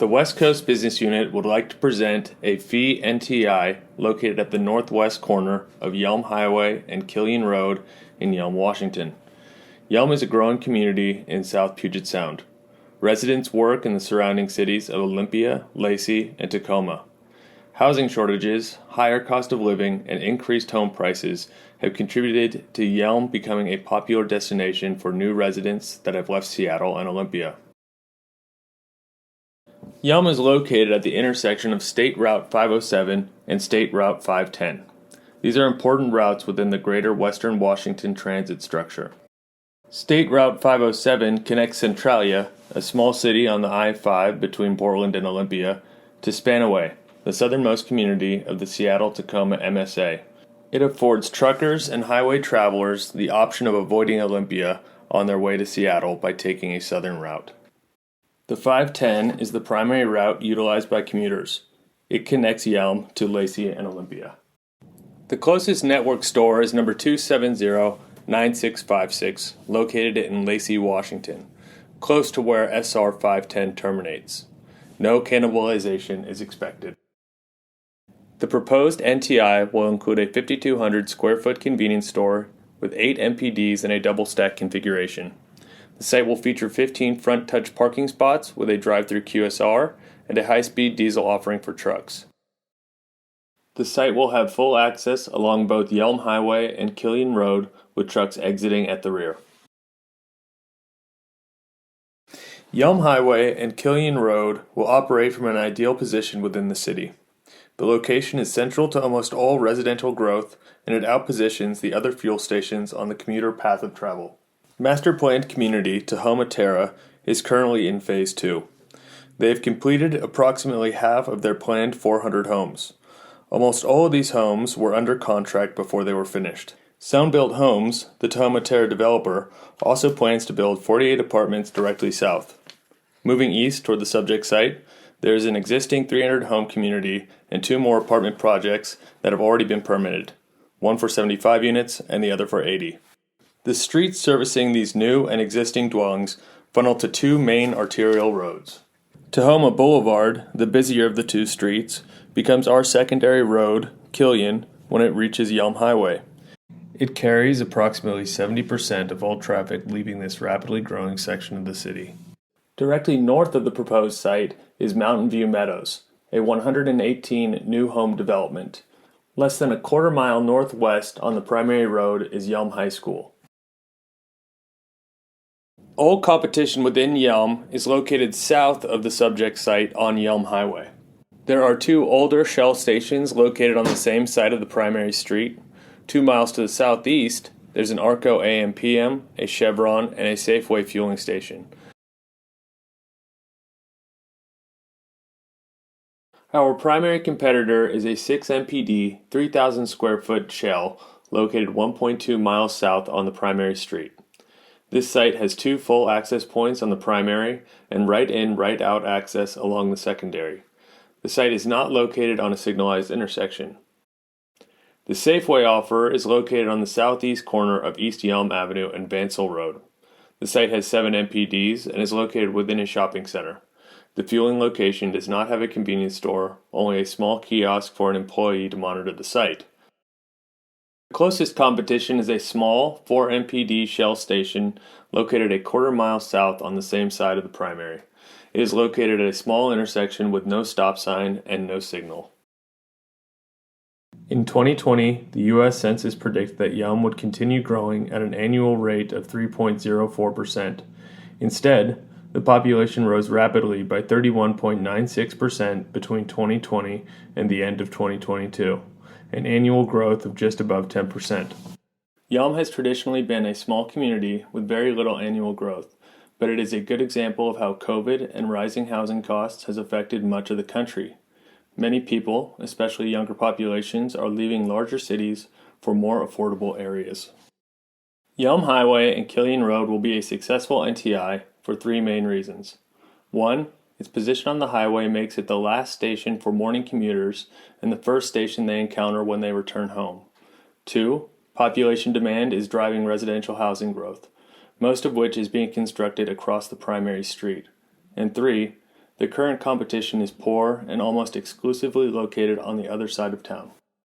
The West Coast Business Unit would like to present a fee NTI located at the northwest corner of Yelm Highway and Killian Road in Yelm, Washington. Yelm is a growing community in South Puget Sound. Residents work in the surrounding cities of Olympia, Lacey, and Tacoma. Housing shortages, higher cost of living, and increased home prices have contributed to Yelm becoming a popular destination for new residents that have left Seattle and Olympia. Yelm is located at the intersection of State Route 507 and State Route 510. These are important routes within the greater Western Washington transit structure. State Route 507 connects Centralia, a small city on the I-5 between Portland and Olympia, to Spanaway, the southernmost community of the Seattle-Tacoma MSA. It affords truckers and highway travelers the option of avoiding Olympia on their way to Seattle by taking a southern route. The 510 is the primary route utilized by commuters. It connects Yelm to Lacey and Olympia. The closest network store is number 270-9656, located in Lacey, Washington, close to where SR 510 terminates. No cannibalization is expected. The proposed NTI will include a 5,200 square foot convenience store with 8 MPDs in a double stack configuration. The site will feature 15 front touch parking spots with a drive-through QSR and a high-speed diesel offering for trucks. The site will have full access along both Yelm Highway and Killian Road with trucks exiting at the rear. Yelm Highway and Killian Road will operate from an ideal position within the city. The location is central to almost all residential growth, and it outpositions the other fuel stations on the commuter path of travel. Master planned community Tahoma Terra is currently in Phase 2. They have completed approximately half of their planned 400 homes. Almost all of these homes were under contract before they were finished. Soundbuilt Homes, the Tahoma Terra developer, also plans to build 48 apartments directly south. Moving east toward the subject site, there is an existing 300-home community and 2 more apartment projects that have already been permitted, one for 75 units and the other for 80. The streets servicing these new and existing dwellings funnel to 2 main arterial roads. Tahoma Boulevard, the busier of the 2 streets, becomes our secondary road, Killian, when it reaches Yelm Highway. It carries approximately 70% of all traffic leaving this rapidly growing section of the city. Directly north of the proposed site is Mountain View Meadows, a 118 new home development. Less than a quarter mile northwest on the primary road is Yelm High School. All competition within Yelm is located south of the subject site on Yelm Highway. There are 2 older Shell stations located on the same side of the primary street. 2 miles to the southeast, there's an Arco AM/PM, a Chevron, and a Safeway fueling station. Our primary competitor is a 6 MPD, 3,000 square foot Shell located 1.2 miles south on the primary street. This site has 2 full access points on the primary and right-in, right-out access along the secondary. The site is not located on a signalized intersection. The Safeway offer is located on the southeast corner of East Yelm Avenue and Vansel Road. The site has 7 MPDs and is located within a shopping center. The fueling location does not have a convenience store, only a small kiosk for an employee to monitor the site. The closest competition is a small 4 MPD Shell station located a quarter mile south on the same side of the primary. It is located at a small intersection with no stop sign and no signal. In 2020, the U.S. Census predicted that Yelm would continue growing at an annual rate of 3.04%. Instead, the population rose rapidly by 31.96% between 2020 and the end of 2022, an annual growth of just above 10%. Yelm has traditionally been a small community with very little annual growth, but it is a good example of how COVID and rising housing costs has affected much of the country. Many people, especially younger populations, are leaving larger cities for more affordable areas. Yelm Highway and Killian Road will be a successful NTI for 3 main reasons. 1, its position on the highway makes it the last station for morning commuters and the first station they encounter when they return home. 2, population demand is driving residential housing growth, most of which is being constructed across the primary street. And 3, The current competition is poor and almost exclusively located on the other side of town.